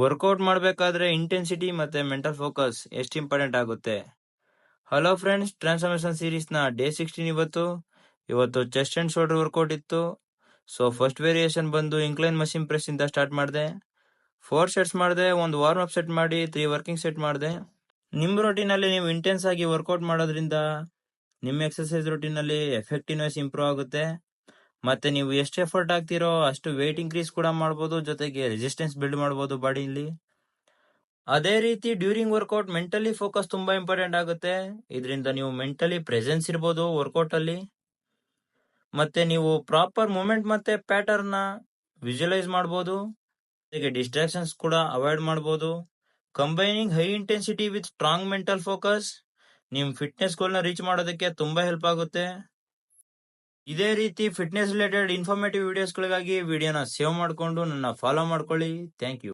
Workout ಮಾಡಬೇಕಾದ್ರೆ intensity ಮತ್ತೆ mental focus ಎಷ್ಟು ಇಂಪಾರ್ಟೆಂಟ್ ಆಗುತ್ತೆ. ಹಲೋ ಫ್ರೆಂಡ್ಸ್, ಟ್ರಾನ್ಸ್ಫಾರ್ಮೇಶನ್ ಸೀರೀಸ್ ನ ಡೇ 16 ಇವತ್ತು ಚೆಸ್ಟ್ ಅಂಡ್ ಶೋಲ್ಡರ್ ವರ್ಕೌಟ್ ಇತ್ತು. ಸೊ ಫಸ್ಟ್ ವೇರಿಯೇಷನ್ ಬಂದು ಇಂಕ್ಲೈನ್ ಮಷಿನ್ ಪ್ರೆಸ್ ಇಂದ ಸ್ಟಾರ್ಟ್ ಮಾಡಿದೆ. 4 ಸೆಟ್ಸ್ ಮಾಡಿದೆ, ಒಂದು ವಾರ್ಮ್ ಅಪ್ ಸೆಟ್ ಮಾಡಿ 3 ವರ್ಕಿಂಗ್ ಸೆಟ್ ಮಾಡಿದೆ. ನಿಮ್ಮ ರೊಟೀನ್ ಅಲ್ಲಿ ನೀವು ಇಂಟೆನ್ಸ್ ಆಗಿ ವರ್ಕೌಟ್ ಮಾಡೋದ್ರಿಂದ ನಿಮ್ಮ ಎಕ್ಸರ್ಸೈಸ್ ರೊಟೀನ್ ಅಲ್ಲಿ ಎಫೆಕ್ಟಿವ್ನೆಸ್ ಇಂಪ್ರೂವ್ ಆಗುತ್ತೆ. ಮತ್ತೆ ನೀವು ಎಷ್ಟು ಎಫರ್ಟ್ ಆಗ್ತಿರೋ ಅಷ್ಟು ವೇಟ್ ಇನ್ಕ್ರೀಸ್ ಕೂಡ ಮಾಡ್ಬೋದು, ಜೊತೆಗೆ ರೆಸಿಸ್ಟೆನ್ಸ್ ಬಿಲ್ಡ್ ಮಾಡ್ಬೋದು ಬಾಡಿಲಿ. ಅದೇ ರೀತಿ ಡ್ಯೂರಿಂಗ್ ವರ್ಕೌಟ್ ಮೆಂಟಲಿ ಫೋಕಸ್ ತುಂಬಾ ಇಂಪಾರ್ಟೆಂಟ್ ಆಗುತ್ತೆ. ಇದರಿಂದ ನೀವು ಮೆಂಟಲಿ ಪ್ರೆಸೆನ್ಸ್ ಇರ್ಬೋದು ವರ್ಕೌಟ್ ಅಲ್ಲಿ. ಮತ್ತೆ ನೀವು ಪ್ರಾಪರ್ ಮೂಮೆಂಟ್ ಮತ್ತೆ ಪ್ಯಾಟರ್ನ್ ನ ವಿಜುವಲೈಸ್ ಮಾಡ್ಬೋದು, ಜೊತೆಗೆ ಡಿಸ್ಟ್ರಾಕ್ಷನ್ಸ್ ಕೂಡ ಅವಾಯ್ಡ್ ಮಾಡ್ಬೋದು. Combining high intensity with strong mental focus ನಿಮ್ ಫಿಟ್ನೆಸ್ ಗೋಲ್ ನ ರೀಚ್ ಮಾಡೋದಕ್ಕೆ ತುಂಬಾ ಹೆಲ್ಪ್ ಆಗುತ್ತೆ. ಇದೇ ರೀತಿ ಫಿಟ್ನೆಸ್ ರಿಲೇಟೆಡ್ ಇನ್ಫಾರ್ಮೇಟಿವ್ ವಿಡಿಯೋಸ್ಗಳಿಗಾಗಿ ವಿಡಿಯೋನ ಸೇವ್ ಮಾಡಿಕೊಂಡು ನನ್ನ ಫಾಲೋ ಮಾಡ್ಕೊಳ್ಳಿ. Thank you.